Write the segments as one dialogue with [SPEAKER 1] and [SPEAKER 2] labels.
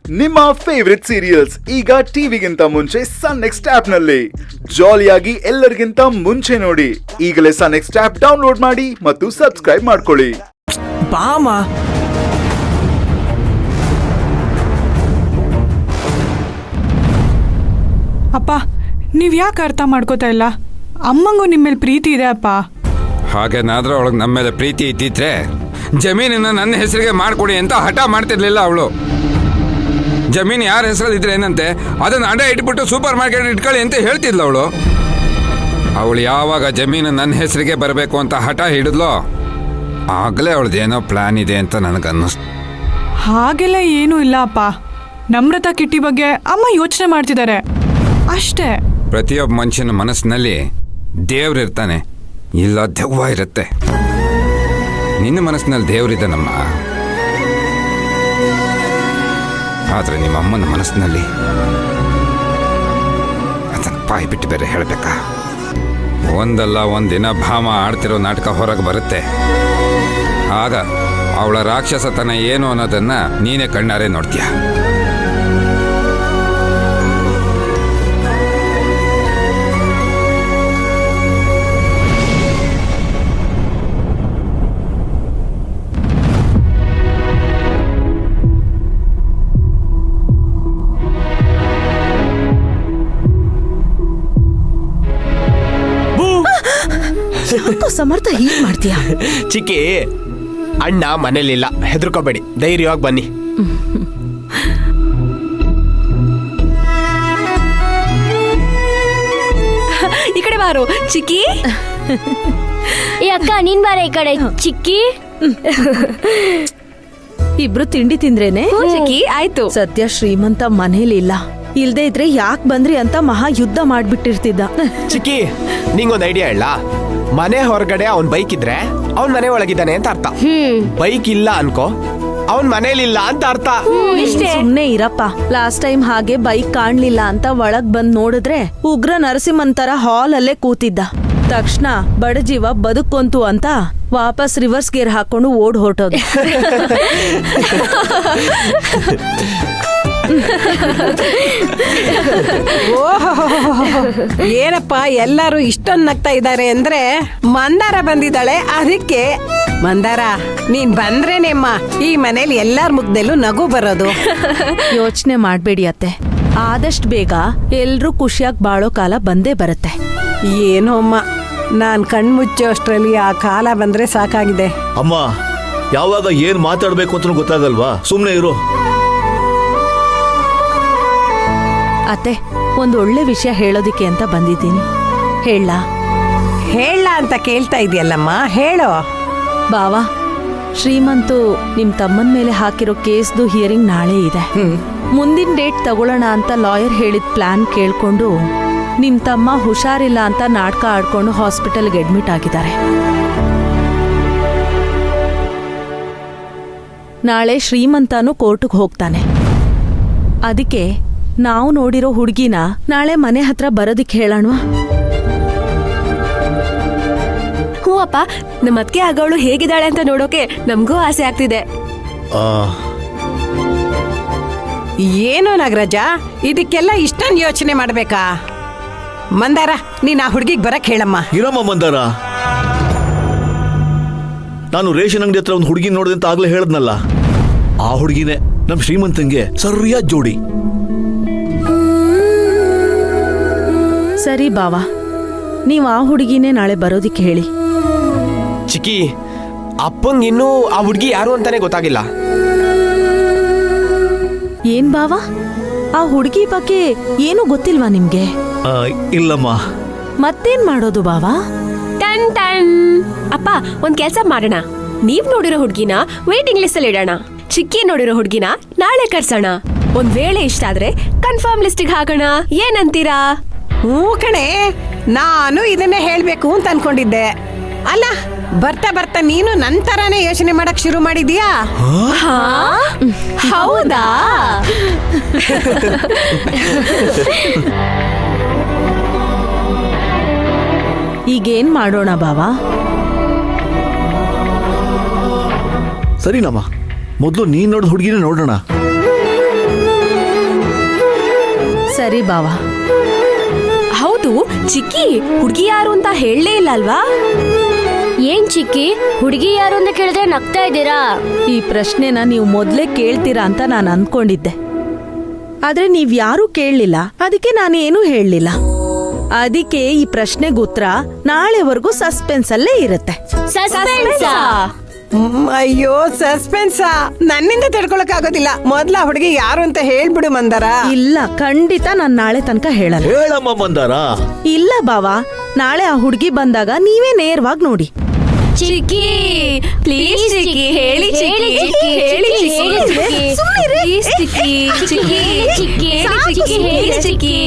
[SPEAKER 1] ನಿಮ್ಮ favourite serials ಈಗ ಟಿವಿಗಿಂತ ಮುಂಚೆ ಸನ್ ನೆಕ್ಸ್ಟ್ ಆಪ್ ನಲ್ಲಿ ಜಾಲಿಯಾಗಿ ಎಲ್ಲರಿಗಿಂತ ಮುಂಚೆ ನೋಡಿ. ಈಗಲೇ ಸನ್ ನೆಕ್ಸ್ಟ್ ಆಪ್ ಡೌನ್ಲೋಡ್ ಮಾಡಿ ಮತ್ತು ಸಬ್ಸ್ಕ್ರೈಬ್ ಮಾಡ್ಕೊಳ್ಳಿ.
[SPEAKER 2] ಬಾಮ
[SPEAKER 3] ಅಪ್ಪ, ನೀವ್ ಯಾಕೆ ಅರ್ಥ ಮಾಡ್ಕೋತಾ ಇಲ್ಲ? ಅಮ್ಮಂಗೂ ನಿಮ್ಮ ಮೇಲೆ ಪ್ರೀತಿ ಇದೆ ಅಪ್ಪ.
[SPEAKER 4] ಹಾಗೇನಾದ್ರೂ ಅವಳಿಗೆ ನಮ್ಮ ಮೇಲೆ ಪ್ರೀತಿ ಇದ್ದಿದ್ರೆ ಜಮೀನನ್ನ ನನ್ನ ಹೆಸರಿಗೆ ಮಾಡಿಕೊಡಿ ಅಂತ ಹಠ ಮಾಡ್ತಿರ್ಲಿಲ್ಲ ಅವಳು. ಜಮೀನು ಯಾರ ಹೆಸರಲ್ಲಿದ್ರೆ ಏನಂತೆ ಅದನ್ನ ಅಡ ಇಟ್ಬಿಟ್ಟು ಸೂಪರ್ ಮಾರ್ಕೆಟ್ ಇಟ್ಕೊಳ್ಳಿ ಅಂತ ಹೇಳ್ತಿದ್ಲು ಅವಳು. ಅವಳು ಯಾವಾಗ ಜಮೀನು ನನ್ನ ಹೆಸರಿಗೆ ಬರಬೇಕು ಅಂತ ಹಠ ಹಿಡಿದ್ಲೋ ಆಗಲೇ ಅವಳದೇನೋ ಪ್ಲಾನ್ ಇದೆ ಅಂತ ನನಗನ್ನಿಸ್ತು.
[SPEAKER 3] ಹಾಗೆಲ್ಲ ಏನೂ ಇಲ್ಲ ಅಪ್ಪ. ನಮ್ರತಾ ಕಿಟ್ಟಿ ಬಗ್ಗೆ ಅಮ್ಮ ಯೋಚನೆ ಮಾಡ್ತಿದ್ದಾರೆ ಅಷ್ಟೇ.
[SPEAKER 4] ಪ್ರತಿಯೊಬ್ಬ ಮನುಷ್ಯನ ಮನಸ್ಸಿನಲ್ಲಿ ದೇವ್ರಿರ್ತಾನೆ, ಇಲ್ಲ ದೆವ್ವ ಇರುತ್ತೆ. ನಿನ್ನ ಮನಸ್ಸಿನಲ್ಲಿ ದೇವ್ರಿದ್ದಾನಮ್ಮ, ಆದರೆ ನಿಮ್ಮ ಅಮ್ಮನ ಮನಸ್ಸಿನಲ್ಲಿ ಅದನ್ನು ಪಾಯಿ ಬಿಟ್ಟು ಬೇರೆ ಹೇಳಬೇಕಾ? ಒಂದಲ್ಲ ಒಂದಿನ ಭಾಮ ಆಡ್ತಿರೋ ನಾಟಕ ಹೊರಗೆ ಬರುತ್ತೆ. ಆಗ ಅವಳ ರಾಕ್ಷಸತನ ಏನು ಅನ್ನೋದನ್ನ ನೀನೇ ಕಣ್ಣಾರೆ ನೋಡ್ತೀಯ.
[SPEAKER 5] ಸಮರ್ಥ ಹೀಗೆ ಮಾಡ್ತೀಯ?
[SPEAKER 2] ಚಿಕ್ಕಿ, ಅಣ್ಣ ಮನೇಲಿಲ್ಲ, ಹೆದರ್ಕೋಬೇಡಿ, ಧೈರ್ಯವಾಗಿ ಬನ್ನಿ.
[SPEAKER 6] ಈ ಕಡೆ ಬಾರು ಚಿಕ್ಕಿ.
[SPEAKER 7] ಏ ಅಕ್ಕ, ನೀನ್ ಬಾರ ಈ ಕಡೆ. ಚಿಕ್ಕಿ,
[SPEAKER 5] ಇಬ್ರು ತಿಂಡಿ ತಿಂದ್ರೇನೆ?
[SPEAKER 6] ಚಿಕ್ಕಿ ಆಯ್ತು.
[SPEAKER 5] ಸದ್ಯ ಶ್ರೀಮಂತ ಮನೇಲಿಲ್ಲ, ಇಲ್ದೇ ಇದ್ರೆ ಯಾಕೆ ಬಂದ್ರಿ ಅಂತ ಮಹಾ ಯುದ್ಧ ಮಾಡ್ಬಿಟ್ಟಿರ್ತಿದ್ದ.
[SPEAKER 2] ಚಿಕ್ಕಿ, ನಿಂಗೊಂದು ಐಡಿಯಾ ಇಲ್ಲ. ಮನೆ ಹೊರಗಡೆ ಅವನ್ ಬೈಕ್ ಇದ್ರೆ ಅವನ್ ಮನೆ ಒಳಗಿದ್ದಾನೆ ಅಂತ ಅರ್ಥ. ಬೈಕ್ ಇಲ್ಲ ಅನ್ಕೋ, ಅವನ್ ಮನೇಲಿಲ್ಲ ಅಂತ ಅರ್ಥ.
[SPEAKER 5] ಸುಮ್ನೆ ಇರಪ್ಪ. ಲಾಸ್ಟ್ ಟೈಮ್ ಹಾಗೆ ಬೈಕ್ ಕಾಣ್ಲಿಲ್ಲ ಅಂತ ಒಳಗ್ ಬಂದ್ ನೋಡಿದ್ರೆ ಉಗ್ರ ನರಸಿಂಹನ್ ತರ ಹಾಲ್ ಅಲ್ಲೇ ಕೂತಿದ್ದ. ತಕ್ಷಣ ಬಡಜೀವ ಬದುಕೊಂತು ಅಂತ ವಾಪಸ್ ರಿವರ್ಸ್ ಗೇರ್ ಹಾಕೊಂಡು ಓಡ್ ಹೊರಟೋದು.
[SPEAKER 8] ಏನಪ್ಪ ಎಲ್ಲರೂ ಇಷ್ಟೊಂದು ನಗ್ತಾ ಇದ್ದಾರೆ ಅಂದ್ರೆ ಮಂದಾರ ಬಂದಿದ್ದಾಳೆ, ಅದಕ್ಕೆ. ಮಂದಾರ, ನೀನ್ ಬಂದ್ರೇನೆಮ್ಮ ಈ ಮನೇಲಿ ಎಲ್ಲಾರ ಮುಗ್ದಲ್ಲೂ ನಗು ಬರೋದು.
[SPEAKER 5] ಯೋಚನೆ ಮಾಡ್ಬೇಡಿ ಅತ್ತೆ, ಆದಷ್ಟು ಬೇಗ ಎಲ್ರೂ ಖುಷಿಯಾಗಿ ಬಾಳೋ ಕಾಲ ಬಂದೇ ಬರುತ್ತೆ.
[SPEAKER 8] ಏನೋ ಅಮ್ಮ, ನಾನ್ ಕಣ್ಮುಚ್ಚೋ ಅಷ್ಟ್ರಲ್ಲಿ ಆ ಕಾಲ ಬಂದ್ರೆ ಸಾಕಾಗಿದೆ.
[SPEAKER 9] ಅಮ್ಮ, ಯಾವಾಗ ಏನ್ ಮಾತಾಡ್ಬೇಕು ಅಂತ ಗೊತ್ತಾಗಲ್ವಾ? ಸುಮ್ನೆ ಇರು.
[SPEAKER 5] ಅತ್ತೆ, ಒಂದು ಒಳ್ಳೆ ವಿಷಯ ಹೇಳೋದಿಕ್ಕೆ ಅಂತ ಬಂದಿದ್ದೀನಿ.
[SPEAKER 8] ಹೇಳ ಅಂತ ಕೇಳ್ತಾ ಇದೆಯಲ್ಲಮ್ಮ, ಹೇಳೋ.
[SPEAKER 5] ಬಾವಾ, ಶ್ರೀಮಂತು ನಿಮ್ ತಮ್ಮನ ಮೇಲೆ ಹಾಕಿರೋ ಕೇಸ್ದು ಹಿಯರಿಂಗ್ ನಾಳೆ ಇದೆ. ಮುಂದಿನ ಡೇಟ್ ತಗೊಳ್ಳೋಣ ಅಂತ ಲಾಯರ್ ಹೇಳಿದ ಪ್ಲಾನ್ ಕೇಳ್ಕೊಂಡು ನಿಮ್ ತಮ್ಮ ಹುಷಾರಿಲ್ಲ ಅಂತ ನಾಟಕ ಆಡ್ಕೊಂಡು ಹಾಸ್ಪಿಟಲ್ಗೆ ಅಡ್ಮಿಟ್ ಆಗಿದ್ದಾರೆ. ನಾಳೆ ಶ್ರೀಮಂತನೂ ಕೋರ್ಟ್ಗೆ ಹೋಗ್ತಾನೆ. ಅದಕ್ಕೆ ನಾವು ನೋಡಿರೋ ಹುಡುಗಿನ ನಾಳೆ ಮನೆ ಹತ್ರ ಬರೋದಿಕ್ ಹೇಳೋಣ.
[SPEAKER 6] ಹ್ಞೂ ಅಪ್ಪ, ನಮ್ಮ ಅತ್ತಿಗೆ ಆಗೋಳು ಹೇಗಿದ್ದಾಳೆ ಅಂತ ನೋಡೋಕೆ ನಮಗೂ ಆಸೆ ಆಗ್ತಿದೆ.
[SPEAKER 8] ಏನೋ ನಾಗರಾಜ, ಇದಕ್ಕೆಲ್ಲ ಇಷ್ಟೊಂದು ಯೋಚನೆ ಮಾಡ್ಬೇಕಾ? ಮಂದಾರ, ನೀನ್ ಆ ಹುಡುಗಿಗೆ ಬರಕ್ ಹೇಳಮ್ಮ.
[SPEAKER 9] ಇರಮ್ಮ ಮಂದಾರ, ನಾನು ರೇಷನ್ ಅಂಗಡಿ ಹತ್ರ ಒಂದು ಹುಡುಗಿ ನೋಡಿದೆ ಅಂತ ಆಗ್ಲೇ ಹೇಳದ್ನಲ್ಲ, ಆ ಹುಡುಗಿನೇ ನಮ್ ಶ್ರೀಮಂತಂಗೆ ಸರಿಯಾದ ಜೋಡಿ.
[SPEAKER 5] ಸರಿ ಬಾವಾ, ನೀವು ಆ ಹುಡುಗಿನೇ ನಾಳೆ ಬರೋದಿಕ್ಕೆ ಹೇಳಿ.
[SPEAKER 2] ಚಿಕ್ಕಿ, ಅಪ್ಪಂಗ್ ಇನ್ನೂ ಆ ಹುಡ್ಗಿ ಯಾರು ಅಂತಾನೆ ಗೊತ್ತಾಗಿಲ್ಲ.
[SPEAKER 5] ಏನ್ ಬಾವಾ, ಆ ಹುಡುಗಿ ಬಗ್ಗೆ ಏನೂ ಗೊತ್ತಿಲ್ವಾ ನಿಮ್ಗೆ?
[SPEAKER 9] ಇಲ್ಲಮ್ಮ.
[SPEAKER 5] ಮತ್ತೇನ್ ಮಾಡೋದು ಬಾವಾ?
[SPEAKER 6] Ton ton. ಅಪ್ಪ, ಒಂದ್ ಕೆಲ್ಸ ಮಾಡೋಣ. ನೀವ್ ನೋಡಿರೋ ಹುಡ್ಗಿನ ವೇಟಿಂಗ್ ಲಿಸ್ಟ್ ಅಲ್ಲಿ ಇಡೋಣ. ಚಿಕ್ಕಿ ನೋಡಿರೋ ಹುಡ್ಗಿನ ನಾಳೆ ಕರ್ಸೋಣ. ಒಂದ್ ವೇಳೆ ಇಷ್ಟ ಆದ್ರೆ ಕನ್ಫರ್ಮ್ ಲಿಸ್ಟಿಗೆ ಹಾಕೋಣ. ಏನಂತೀರಾ?
[SPEAKER 8] ಹ್ಞೂ ಕಣೆ, ನಾನು ಇದನ್ನೇ ಹೇಳ್ಬೇಕು ಅಂತ ಅನ್ಕೊಂಡಿದ್ದೆ. ಅಲ್ಲ, ಬರ್ತಾ ಬರ್ತಾ ನೀನು ನನ್ ತರಾನೇ ಯೋಚನೆ ಮಾಡಕ್ ಶುರು ಮಾಡಿದ್ಯಾ?
[SPEAKER 6] ಹೌದಾ?
[SPEAKER 5] ಈಗೇನ್ ಮಾಡೋಣ ಬಾವಾ?
[SPEAKER 9] ಸರಿನಮ್ಮ, ಮೊದಲು ನೀನ್ ನೋಡಿದ ಹುಡುಗಿನೇ ನೋಡೋಣ.
[SPEAKER 5] ಸರಿ ಬಾವಾ.
[SPEAKER 6] ಹೌದು ಚಿಕ್ಕಿ, ಹುಡುಗಿ ಯಾರು ಅಂತ ಹೇಳಲೇ ಇಲ್ಲ ಅಲ್ವಾ?
[SPEAKER 7] ಏನ್ ಚಿಕ್ಕಿ, ಹುಡುಗಿ ಯಾರು ಅಂತ ಕೇಳಿದ್ರೆ ನಗ್ತಾ ಇದ್ದೀರಾ?
[SPEAKER 5] ಈ ಪ್ರಶ್ನೆನ ನೀವು ಮೊದ್ಲೇ ಕೇಳ್ತೀರಾ ಅಂತ ನಾನು ಅಂದ್ಕೊಂಡಿದ್ದೆ. ಆದ್ರೆ ನೀವ್ ಯಾರೂ ಕೇಳಲಿಲ್ಲ, ಅದಕ್ಕೆ ನಾನೇನು ಹೇಳಲಿಲ್ಲ. ಅದಕ್ಕೆ ಈ ಪ್ರಶ್ನೆಗೆ ಉತ್ತರ ನಾಳೆವರೆಗೂ ಸಸ್ಪೆನ್ಸ್ ಅಲ್ಲೇ ಇರುತ್ತೆ.
[SPEAKER 7] ಸಸ್ಪೆನ್ಸಾ?
[SPEAKER 8] ಅಯ್ಯೋ ಸಸ್ಪೆನ್ಸಾ? ನನ್ನಿಂದ ತಿಳ್ಕೊಳಕ್ ಆಗೋದಿಲ್ಲ. ಮೊದ್ಲ ಹುಡುಗಿ ಯಾರು ಅಂತ ಹೇಳ್ಬಿಡು ಮಂದಾರ.
[SPEAKER 5] ಇಲ್ಲ, ಖಂಡಿತ ನಾನ್ ನಾಳೆ ತನಕ ಹೇಳಲ್ಲ.
[SPEAKER 9] ಹೇಳಮ್ಮ ಮಂದಾರ.
[SPEAKER 5] ಇಲ್ಲ ಬಾವಾ, ನಾಳೆ ಆ ಹುಡುಗಿ ಬಂದಾಗ ನೀವೇ ನೇರವಾಗಿ ನೋಡಿ.
[SPEAKER 6] ಚಿಕ್ಕಿ ಪ್ಲೀಸ್ ಚಿಕ್ಕಿ, ಹೇಳಿ ಚಿಕ್ಕಿ, ಹೇಳಿ ಚಿಕ್ಕಿ, ಪ್ಲೀಸ್ ಚಿಕ್ಕಿ, ಚಿಕ್ಕಿ, ಚಿಕ್ಕಿ, ಚಿಕ್ಕಿ, ಹೇಳಿ ಚಿಕ್ಕಿ.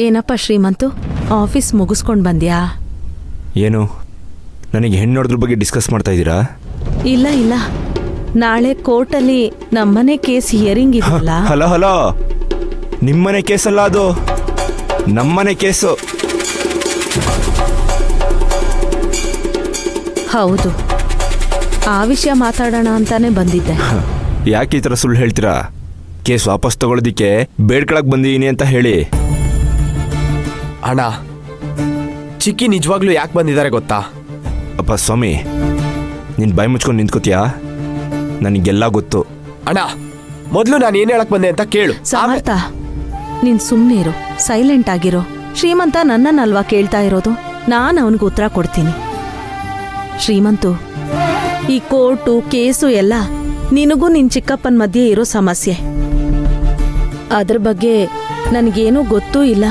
[SPEAKER 5] ಏನಪ್ಪ ಶ್ರೀಮಂತು, ಆಫೀಸ್ ಮುಗಿಸ್ಕೊಂಡ್ ಬಂದ್ಯಾ?
[SPEAKER 10] ಏನು, ನನಗೆ ಹೆಣ್ಣು ನೋಡಿದ್ರ ಬಗ್ಗೆ ಡಿಸ್ಕಸ್ ಮಾಡ್ತಾ ಇದ್ದೀರಾ?
[SPEAKER 5] ಇಲ್ಲ ಇಲ್ಲ, ನಾಳೆ ಕೋರ್ಟಲ್ಲಿ ನಮ್ಮನೆ ಕೇಸ್ ಹಿಯರಿಂಗ್ ಇದೆಯಲ್ಲ.
[SPEAKER 10] ಹಲೋ ಹಲೋ, ನಿಮ್ಮನೆ ಕೇಸಲ್ಲ ಅದು, ನಮ್ಮನೆ ಕೇಸು.
[SPEAKER 5] ಹೌದು, ಆ ವಿಷಯ ಮಾತಾಡೋಣ ಅಂತಾನೆ ಬಂದಿದ್ದೆ.
[SPEAKER 10] ಯಾಕೆ ಈ ಥರ ಸುಳ್ಳು ಹೇಳ್ತೀರಾ? ಕೇಸ್ ವಾಪಸ್ ತಗೊಳ್ಳೋದಿಕ್ಕೆ ಬೇಡ್ಕೊಳಕ್ ಬಂದಿದ್ದೀನಿ ಅಂತ ಹೇಳಿ.
[SPEAKER 2] ಅಣ್ಣ, ಚಿಕ್ಕಿ ನಿಜವಾಗ್ಲೂ ಯಾಕೆ ಬಂದಿದ್ದಾರೆ ಗೊತ್ತಾ?
[SPEAKER 10] ಅಪ್ಪ ಸ್ವಾಮಿ, ನೀನು ಬಾಯಿ ಮುಚ್ಕೊಂಡು ನಿಂತ್ಕೋತೀಯಾ? ನನಗೆಲ್ಲ ಗೊತ್ತು.
[SPEAKER 2] ಅಣ್ಣ, ಮೊದಲು ನಾನು ಏನು ಹೇಳಕ್ ಬಂದೆ ಅಂತ ಕೇಳು.
[SPEAKER 5] ಸಮರ್ಥ, ನೀನ್ ಸುಮ್ಮನೆ ಇರು, ಸೈಲೆಂಟ್ ಆಗಿರೋ. ಶ್ರೀಮಂತ ನನ್ನನ್ನಲ್ವಾ ಕೇಳ್ತಾ ಇರೋದು, ನಾನು ಅವನಿಗೆ ಉತ್ತರ ಕೊಡ್ತೀನಿ. ಶ್ರೀಮಂತು, ಈ ಕೋರ್ಟು ಕೇಸು ಎಲ್ಲ ನಿನಗೂ ನಿನ್ ಚಿಕ್ಕಪ್ಪನ ಮಧ್ಯೆ ಇರೋ ಸಮಸ್ಯೆ. ಅದ್ರ ಬಗ್ಗೆ ನನಗೇನೂ ಗೊತ್ತೂ ಇಲ್ಲ,